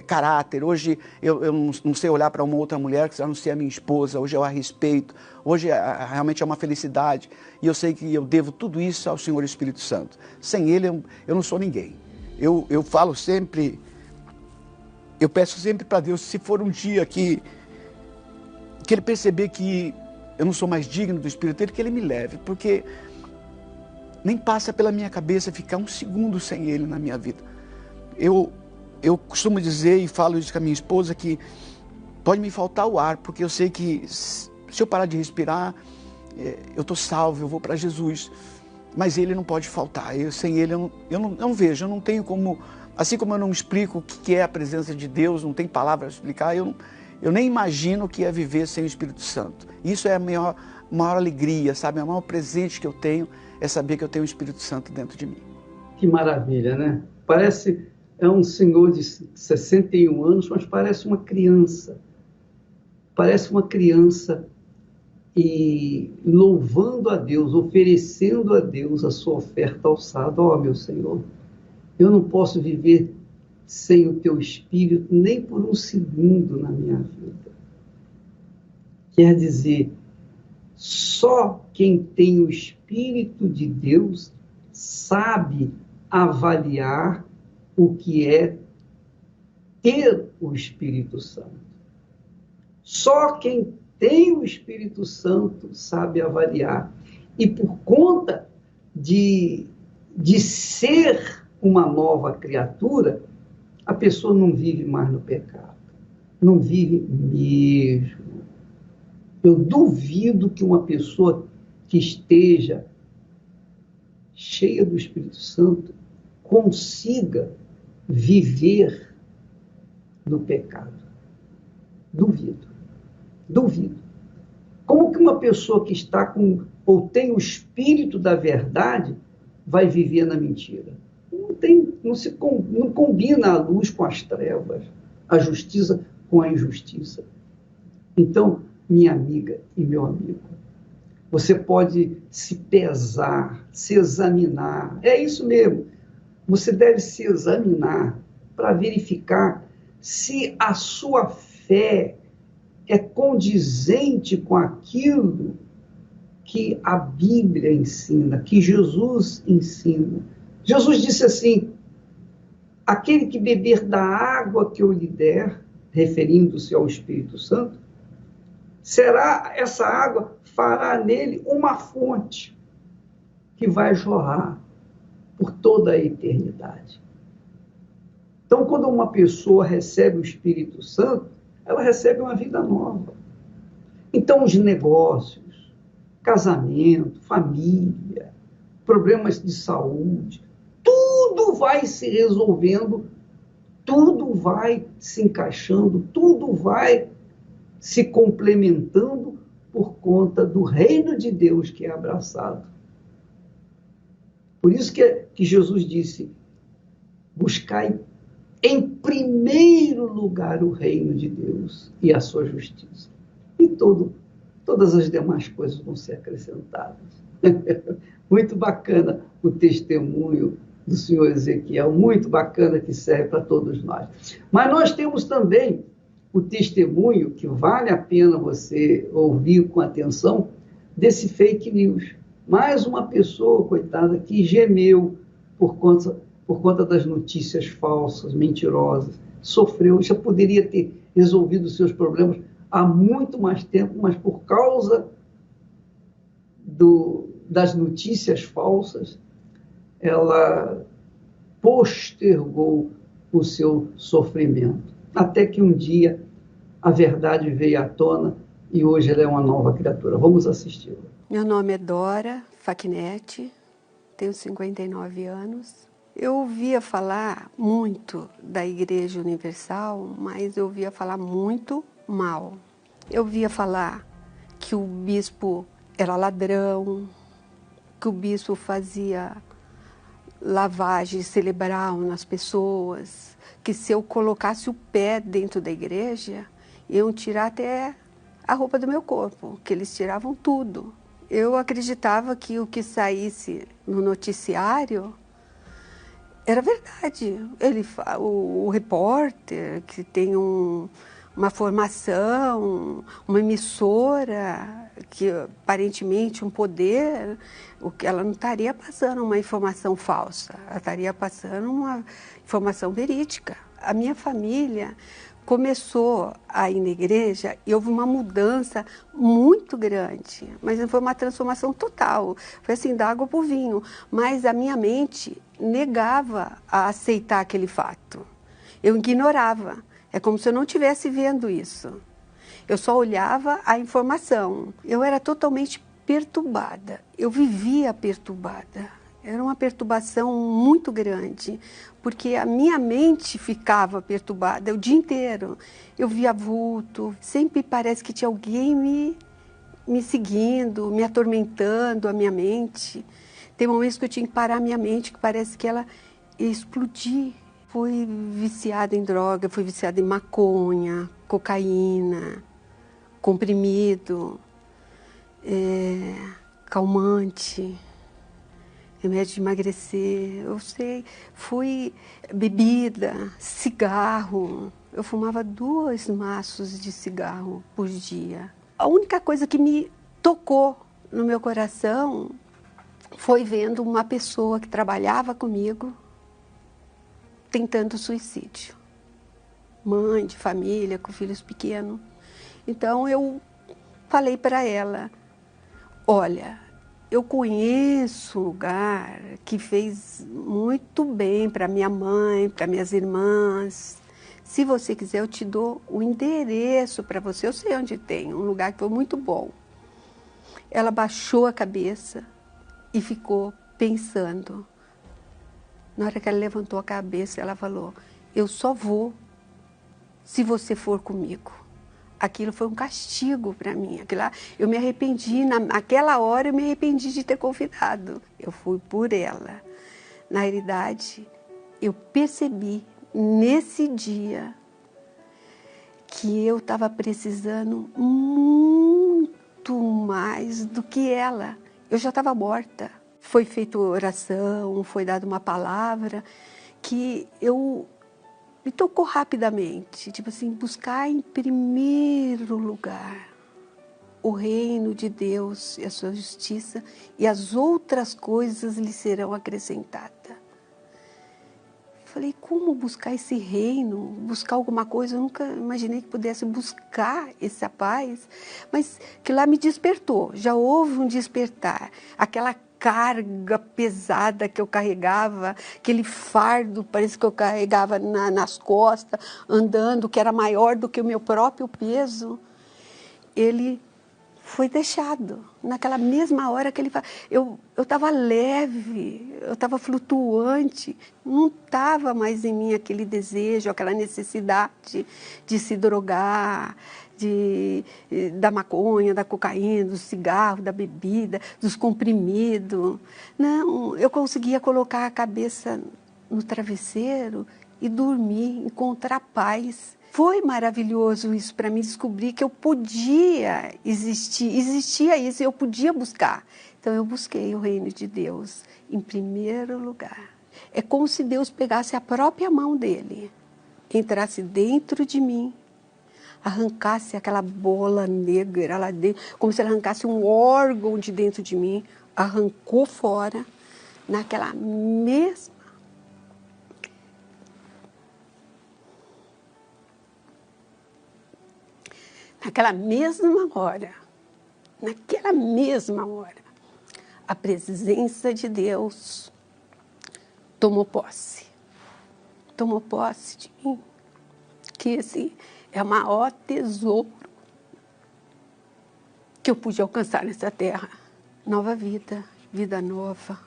caráter, hoje eu não sei olhar para uma outra mulher que não ser a minha esposa, hoje eu a respeito, hoje realmente é uma felicidade e eu sei que eu devo tudo isso ao Senhor Espírito Santo. Sem Ele eu não sou ninguém. Eu falo sempre, eu peço sempre para Deus, se for um dia que Ele perceber que eu não sou mais digno do Espírito dele, que Ele me leve, porque nem passa pela minha cabeça ficar um segundo sem Ele na minha vida. Eu costumo dizer e falo isso com a minha esposa que pode me faltar o ar, porque eu sei que se eu parar de respirar, eu estou salvo, eu vou para Jesus, mas Ele não pode faltar. Sem Ele eu não vejo, eu não tenho como, assim como eu não explico o que é a presença de Deus, não tem palavra para explicar, eu nem imagino o que é viver sem o Espírito Santo. Isso é a maior alegria, sabe? O maior presente que eu tenho é saber que eu tenho o Espírito Santo dentro de mim. Que maravilha, né? Parece, é um senhor de 61 anos, mas parece uma criança. Parece uma criança e louvando a Deus, oferecendo a Deus a sua oferta alçada. Ó, meu Senhor, eu não posso viver sem o teu Espírito, nem por um segundo na minha vida. Quer dizer, só quem tem o Espírito de Deus sabe avaliar o que é ter o Espírito Santo. Só quem tem o Espírito Santo sabe avaliar. E por conta de ser uma nova criatura, a pessoa não vive mais no pecado. Não vive mesmo. Eu duvido que uma pessoa que esteja cheia do Espírito Santo consiga viver no pecado. Duvido. Como que uma pessoa que está ou tem o Espírito da verdade vai viver na mentira? não combina a luz com as trevas, a justiça com a injustiça. Então, minha amiga e meu amigo, você pode se pesar, se examinar. É isso mesmo. Você deve se examinar para verificar se a sua fé é condizente com aquilo que a Bíblia ensina, que Jesus ensina. Jesus disse assim: aquele que beber da água que eu lhe der, referindo-se ao Espírito Santo, essa água fará nele uma fonte que vai jorrar por toda a eternidade. Então, quando uma pessoa recebe o Espírito Santo, ela recebe uma vida nova. Então, os negócios, casamento, família, problemas de saúde, tudo vai se resolvendo, tudo vai se encaixando, tudo vai se complementando por conta do reino de Deus que é abraçado. Por isso que Jesus disse: buscai em primeiro lugar o reino de Deus e a sua justiça. E todas as demais coisas vão ser acrescentadas. Muito bacana o testemunho do senhor Ezequiel, muito bacana, que serve para todos nós. Mas nós temos também o testemunho, que vale a pena você ouvir com atenção, desse fake news. Mais uma pessoa, coitada, que gemeu por conta das notícias falsas, mentirosas, sofreu, já poderia ter resolvido os seus problemas há muito mais tempo, mas por causa das notícias falsas, ela postergou o seu sofrimento. Até que um dia a verdade veio à tona e hoje ela é uma nova criatura. Vamos assisti-la. Meu nome é Dora Facchinetti, tenho 59 anos. Eu ouvia falar muito da Igreja Universal, mas eu ouvia falar muito mal. Eu ouvia falar que o bispo era ladrão, que o bispo fazia lavagem cerebral nas pessoas, que se eu colocasse o pé dentro da igreja, iam tirar até a roupa do meu corpo, que eles tiravam tudo. Eu acreditava que o que saísse no noticiário era verdade. O repórter, que tem uma formação, uma emissora, que aparentemente um poder, ela não estaria passando uma informação falsa, ela estaria passando uma informação verídica. A minha família começou a ir na igreja e houve uma mudança muito grande, mas não foi uma transformação total, foi assim, da água para o vinho, mas a minha mente negava a aceitar aquele fato, eu ignorava, é como se eu não estivesse vendo isso, eu só olhava a informação, eu era totalmente perturbada, eu vivia perturbada. Era uma perturbação muito grande, porque a minha mente ficava perturbada o dia inteiro. Eu via vulto, sempre parece que tinha alguém me seguindo, me atormentando a minha mente. Tem momentos que eu tinha que parar a minha mente, que parece que ela ia explodir. Fui viciada em droga, fui viciada em maconha, cocaína, comprimido, calmante, remédio de emagrecer, eu sei, fui bebida, cigarro. Eu fumava 2 maços de cigarro por dia. A única coisa que me tocou no meu coração foi vendo uma pessoa que trabalhava comigo tentando suicídio. Mãe de família, com filhos pequenos. Então eu falei para ela, olha, eu conheço um lugar que fez muito bem para minha mãe, para minhas irmãs. Se você quiser, eu te dou o endereço para você. Eu sei onde tem, um lugar que foi muito bom. Ela baixou a cabeça e ficou pensando. Na hora que ela levantou a cabeça, ela falou, eu só vou se você for comigo. Aquilo foi um castigo para mim. Eu me arrependi, naquela hora eu me arrependi de ter convidado. Eu fui por ela. Na realidade, eu percebi nesse dia que eu estava precisando muito mais do que ela. Eu já estava morta. Foi feita oração, foi dada uma palavra que me tocou rapidamente. Tipo assim, buscar em primeiro lugar o reino de Deus e a sua justiça, e as outras coisas lhe serão acrescentadas. Falei, como buscar esse reino? Buscar alguma coisa? Eu nunca imaginei que pudesse buscar essa paz, mas que lá me despertou. Já houve um despertar. Aquela carga pesada que eu carregava, aquele fardo, parece que eu carregava nas costas, andando, que era maior do que o meu próprio peso, ele foi deixado. Naquela mesma hora que ele falou, eu estava leve, eu estava flutuante, não estava mais em mim aquele desejo, aquela necessidade de se drogar, da maconha, da cocaína, do cigarro, da bebida, dos comprimidos. Não, eu conseguia colocar a cabeça no travesseiro e dormir, encontrar paz. Foi maravilhoso isso para mim, descobrir que eu podia existia isso, eu podia buscar. Então eu busquei o reino de Deus em primeiro lugar. É como se Deus pegasse a própria mão dele, entrasse dentro de mim, arrancasse aquela bola negra lá dentro, como se ele arrancasse um órgão de dentro de mim, arrancou fora, naquela mesma naquela mesma hora, a presença de Deus tomou posse de mim, que esse é o maior tesouro que eu pude alcançar nessa terra. Nova vida, vida nova.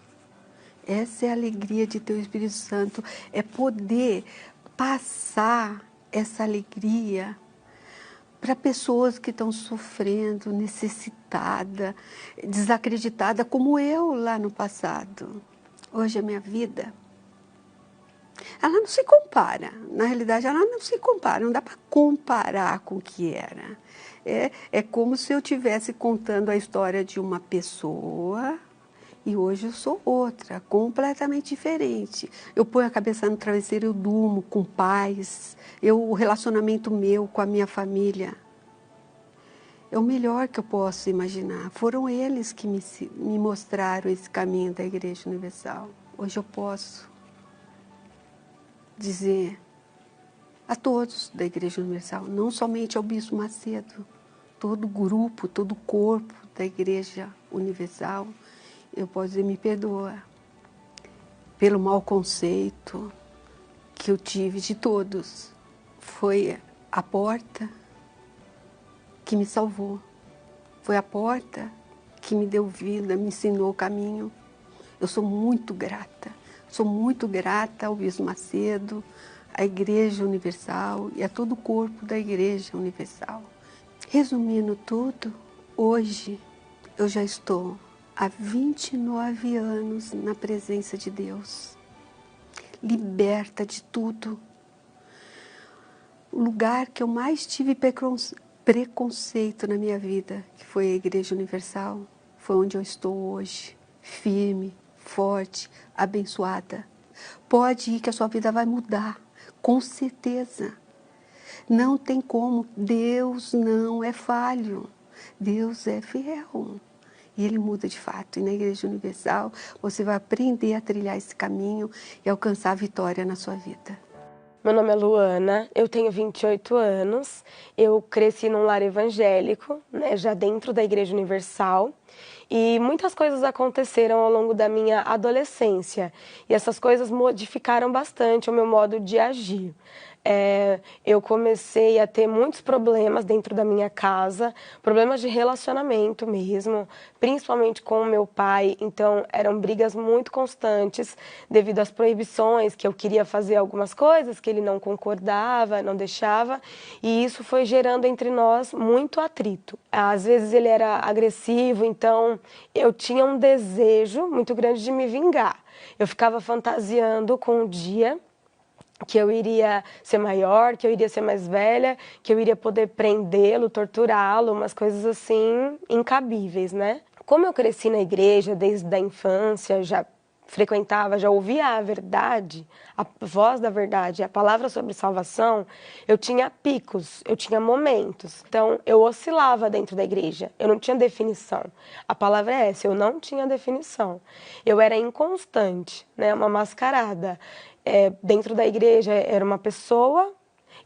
Essa é a alegria de ter o Espírito Santo, é poder passar essa alegria para pessoas que estão sofrendo, necessitada, desacreditada, como eu lá no passado. Hoje a minha vida, ela não se compara. Na realidade, ela não se compara, não dá para comparar com o que era. É como se eu estivesse contando a história de uma pessoa e hoje eu sou outra, completamente diferente. Eu ponho a cabeça no travesseiro, eu durmo com paz. O relacionamento meu com a minha família é o melhor que eu posso imaginar. Foram eles que me mostraram esse caminho da Igreja Universal. Hoje eu posso dizer a todos da Igreja Universal, não somente ao Bispo Macedo, todo o grupo, todo o corpo da Igreja Universal, eu posso dizer, me perdoa pelo mau conceito que eu tive de todos. Foi a porta que me salvou. Foi a porta que me deu vida, me ensinou o caminho. Eu sou muito grata ao Bispo Macedo, à Igreja Universal e a todo o corpo da Igreja Universal. Resumindo tudo, hoje eu já estou há 29 anos na presença de Deus, liberta de tudo. O lugar que eu mais tive preconceito na minha vida, que foi a Igreja Universal, foi onde eu estou hoje, firme, forte, abençoada. Pode ir que a sua vida vai mudar, com certeza. Não tem como, Deus não é falho, Deus é fiel. E Ele muda de fato. E na Igreja Universal você vai aprender a trilhar esse caminho e alcançar a vitória na sua vida. Meu nome é Luana, eu tenho 28 anos, eu cresci num lar evangélico, né, já dentro da Igreja Universal, e muitas coisas aconteceram ao longo da minha adolescência, e essas coisas modificaram bastante o meu modo de agir. eu comecei a ter muitos problemas dentro da minha casa, problemas de relacionamento mesmo, principalmente com o meu pai. Então, eram brigas muito constantes devido às proibições, que eu queria fazer algumas coisas que ele não concordava, não deixava, e isso foi gerando entre nós muito atrito. Às vezes ele era agressivo, então eu tinha um desejo muito grande de me vingar. Eu ficava fantasiando com o dia que eu iria ser maior, que eu iria ser mais velha, que eu iria poder prendê-lo, torturá-lo, umas coisas assim incabíveis, né? Como eu cresci na igreja desde a infância, já frequentava, já ouvia a verdade, a voz da verdade, a palavra sobre salvação, eu tinha picos, eu tinha momentos. Então, eu oscilava dentro da igreja, eu não tinha definição. A palavra é essa, eu não tinha definição. Eu era inconstante, né? Uma mascarada. Dentro da igreja era uma pessoa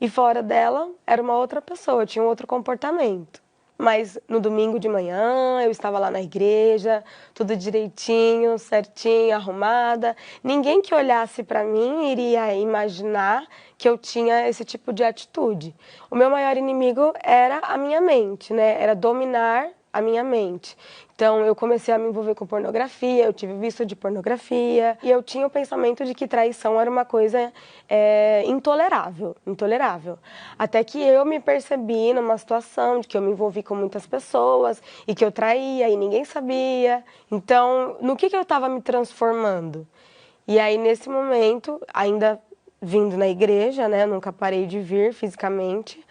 e fora dela era uma outra pessoa, tinha um outro comportamento. Mas no domingo de manhã eu estava lá na igreja, tudo direitinho, certinho, arrumada. Ninguém que olhasse para mim iria imaginar que eu tinha esse tipo de atitude. O meu maior inimigo era a minha mente, né? Era dominar a minha mente. Então, eu comecei a me envolver com pornografia, eu tive vício de pornografia, e eu tinha o pensamento de que traição era uma coisa intolerável. Até que eu me percebi numa situação de que eu me envolvi com muitas pessoas, e que eu traía, e ninguém sabia. Então, no que eu estava me transformando? E aí, nesse momento, ainda vindo na igreja, né, nunca parei de vir fisicamente,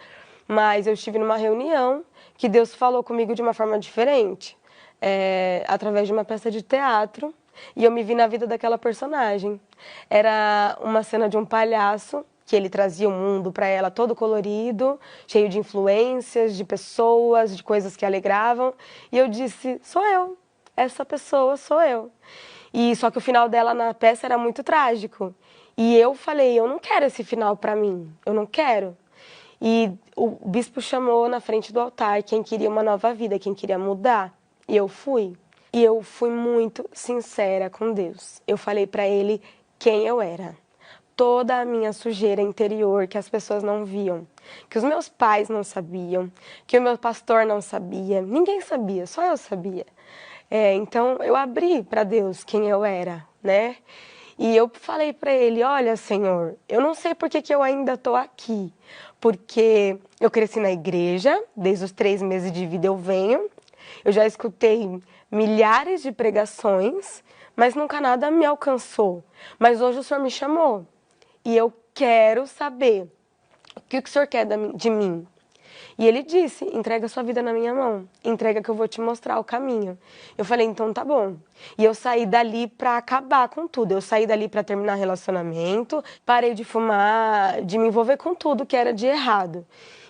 mas eu estive numa reunião que Deus falou comigo de uma forma diferente. Através de uma peça de teatro, e eu me vi na vida daquela personagem. Era uma cena de um palhaço, que ele trazia o mundo para ela todo colorido, cheio de influências, de pessoas, de coisas que alegravam, e eu disse, sou eu, essa pessoa sou eu. E só que o final dela na peça era muito trágico, e eu falei, eu não quero esse final para mim, eu não quero. E o bispo chamou na frente do altar quem queria uma nova vida, quem queria mudar. E eu fui. E eu fui muito sincera com Deus. Eu falei para ele quem eu era. Toda a minha sujeira interior que as pessoas não viam. Que os meus pais não sabiam. Que o meu pastor não sabia. Ninguém sabia, só eu sabia. Então eu abri para Deus quem eu era, né? E eu falei para ele, olha, Senhor, eu não sei por que eu ainda estou aqui. Porque eu cresci na igreja, desde os 3 meses de vida eu venho. Eu já escutei milhares de pregações, mas nunca nada me alcançou. Mas hoje o Senhor me chamou e eu quero saber o que o Senhor quer de mim. E ele disse, entrega sua vida na minha mão, entrega que eu vou te mostrar o caminho. Eu falei, então tá bom. E eu saí dali para acabar com tudo, eu saí dali para terminar relacionamento, parei de fumar, de me envolver com tudo que era de errado.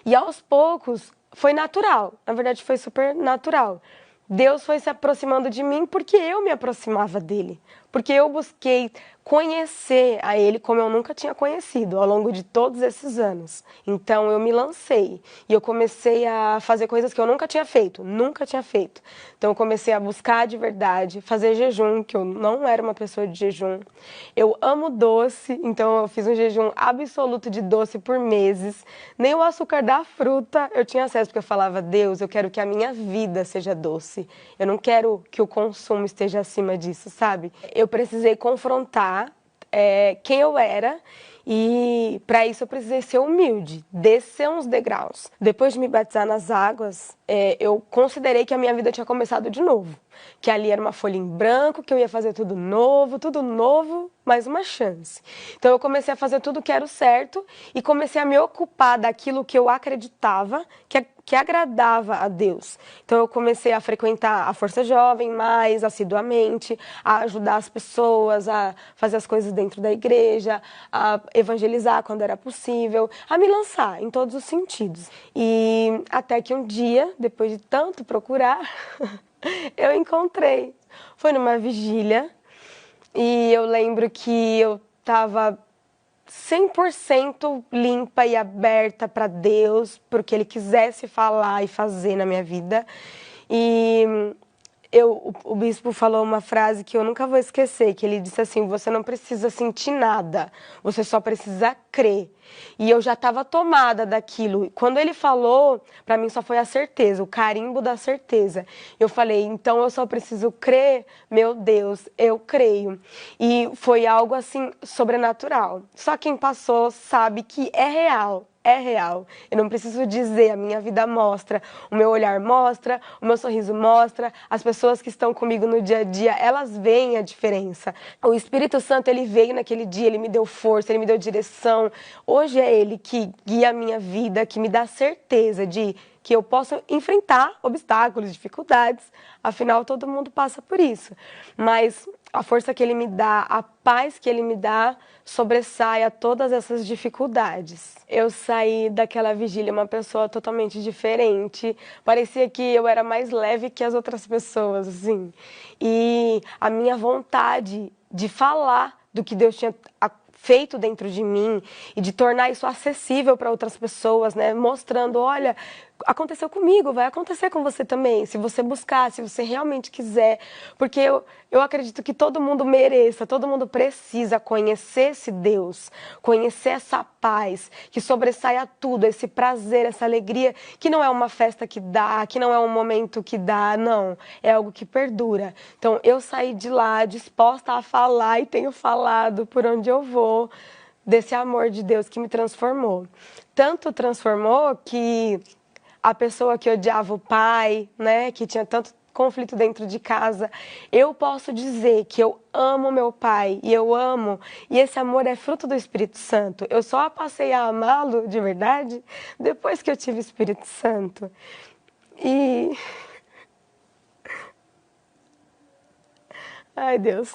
E aos poucos foi natural, na verdade foi super natural. Deus foi se aproximando de mim porque eu me aproximava dele, porque eu busquei conhecer a ele como eu nunca tinha conhecido ao longo de todos esses anos. Então eu me lancei e eu comecei a fazer coisas que eu nunca tinha feito. Então eu comecei a buscar de verdade, fazer jejum, que eu não era uma pessoa de jejum. Eu amo doce, então eu fiz um jejum absoluto de doce por meses. Nem o açúcar da fruta eu tinha acesso, porque eu falava, Deus, eu quero que a minha vida seja doce. Eu não quero que o consumo esteja acima disso, sabe? Eu precisei confrontar quem eu era, e para isso eu precisei ser humilde, descer uns degraus. Depois de me batizar nas águas, eu considerei que a minha vida tinha começado de novo, que ali era uma folha em branco, que eu ia fazer tudo novo, mais uma chance. Então eu comecei a fazer tudo que era o certo e comecei a me ocupar daquilo que eu acreditava que agradava a Deus. Então eu comecei a frequentar a Força Jovem mais assiduamente, a ajudar as pessoas, a fazer as coisas dentro da igreja, a evangelizar quando era possível, a me lançar em todos os sentidos. E até que um dia, depois de tanto procurar, eu encontrei. Foi numa vigília e eu lembro que eu estava 100% limpa e aberta para Deus, para o que Ele quisesse falar e fazer na minha vida. E o bispo falou uma frase que eu nunca vou esquecer, que ele disse assim, você não precisa sentir nada, você só precisa crer. E eu já estava tomada daquilo. Quando ele falou, para mim só foi a certeza, o carimbo da certeza. Eu falei, então eu só preciso crer, meu Deus, eu creio. E foi algo assim sobrenatural. Só quem passou sabe que é real. É real. Eu não preciso dizer, a minha vida mostra, o meu olhar mostra, o meu sorriso mostra, as pessoas que estão comigo no dia a dia, elas veem a diferença. O Espírito Santo, ele veio naquele dia, ele me deu força, ele me deu direção. Hoje é ele que guia a minha vida, que me dá certeza de que eu posso enfrentar obstáculos, dificuldades, afinal todo mundo passa por isso. Mas a força que ele me dá, a paz que ele me dá, sobressai a todas essas dificuldades. Eu saí daquela vigília uma pessoa totalmente diferente, parecia que eu era mais leve que as outras pessoas, assim. E a minha vontade de falar do que Deus tinha feito dentro de mim e de tornar isso acessível para outras pessoas, né? Mostrando, olha, aconteceu comigo, vai acontecer com você também, se você buscar, se você realmente quiser, porque eu acredito que todo mundo mereça, todo mundo precisa conhecer esse Deus, conhecer essa paz que sobressai a tudo, esse prazer, essa alegria, que não é uma festa que dá, que não é um momento que dá, não, é algo que perdura. Então eu saí de lá disposta a falar e tenho falado por onde eu vou desse amor de Deus que me transformou. Tanto transformou que a pessoa que odiava o pai, né, que tinha tanto conflito dentro de casa, eu posso dizer que eu amo meu pai e eu amo, e esse amor é fruto do Espírito Santo. Eu só passei a amá-lo de verdade depois que eu tive o Espírito Santo. E ai, Deus.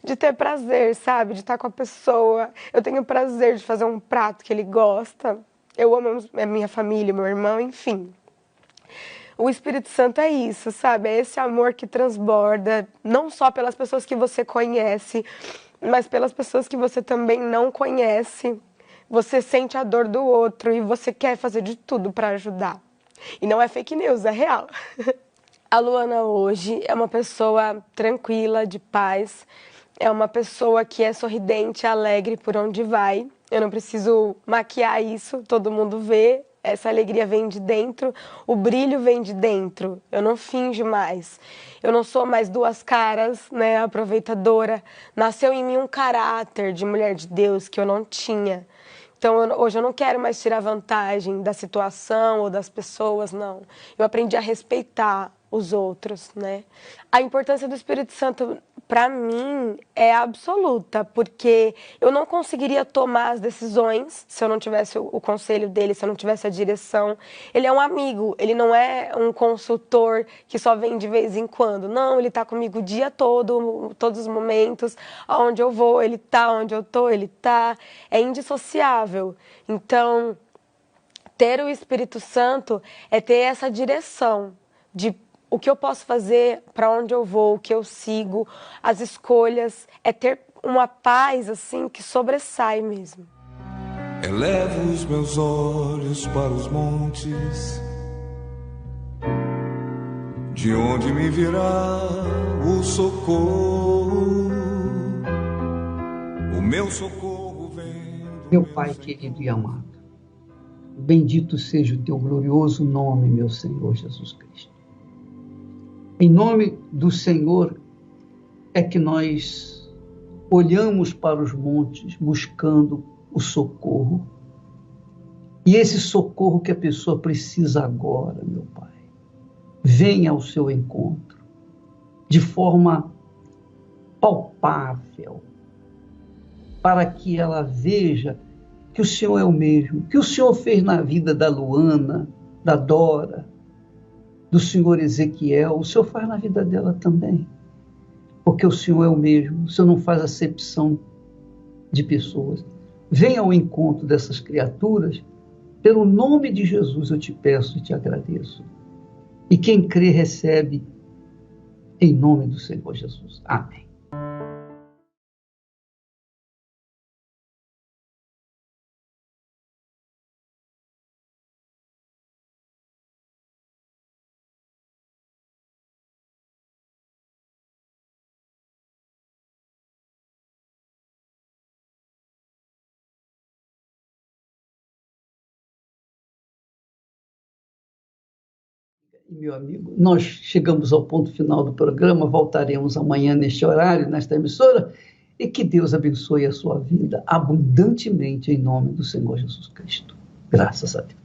De ter prazer, sabe? De estar com a pessoa. Eu tenho prazer de fazer um prato que ele gosta. Eu amo a minha família, meu irmão, enfim. O Espírito Santo é isso, sabe? É esse amor que transborda, não só pelas pessoas que você conhece, mas pelas pessoas que você também não conhece. Você sente a dor do outro e você quer fazer de tudo para ajudar. E não é fake news, é real. A Luana hoje é uma pessoa tranquila, de paz. É uma pessoa que é sorridente, alegre por onde vai. Eu não preciso maquiar isso, todo mundo vê. Essa alegria vem de dentro, o brilho vem de dentro. Eu não finjo mais. Eu não sou mais duas caras, né, aproveitadora. Nasceu em mim um caráter de mulher de Deus que eu não tinha. Então, hoje eu não quero mais tirar vantagem da situação ou das pessoas, não. Eu aprendi a respeitar os outros, né? A importância do Espírito Santo, para mim, é absoluta, porque eu não conseguiria tomar as decisões se eu não tivesse o conselho dele, se eu não tivesse a direção. Ele é um amigo, ele não é um consultor que só vem de vez em quando. Não, ele está comigo o dia todo, todos os momentos, aonde eu vou, ele está, onde eu estou, ele está. É indissociável. Então, ter o Espírito Santo é ter essa direção de o que eu posso fazer, para onde eu vou, o que eu sigo, as escolhas, é ter uma paz assim que sobressai mesmo. Elevo os meus olhos para os montes, de onde me virá o socorro, o meu socorro vem do Meu Pai querido e amado, bendito seja o teu glorioso nome, meu Senhor Jesus Cristo. Em nome do Senhor é que nós olhamos para os montes buscando o socorro. E esse socorro que a pessoa precisa agora, meu Pai, venha ao seu encontro de forma palpável, para que ela veja que o Senhor é o mesmo, que o Senhor fez na vida da Luana, da Dora, do senhor Ezequiel, o Senhor faz na vida dela também. Porque o Senhor é o mesmo, o Senhor não faz acepção de pessoas. Venha ao encontro dessas criaturas, pelo nome de Jesus eu te peço e te agradeço. E quem crê recebe em nome do Senhor Jesus. Amém. Meu amigo, nós chegamos ao ponto final do programa, voltaremos amanhã neste horário, nesta emissora, e que Deus abençoe a sua vida abundantemente em nome do Senhor Jesus Cristo. Graças a Deus.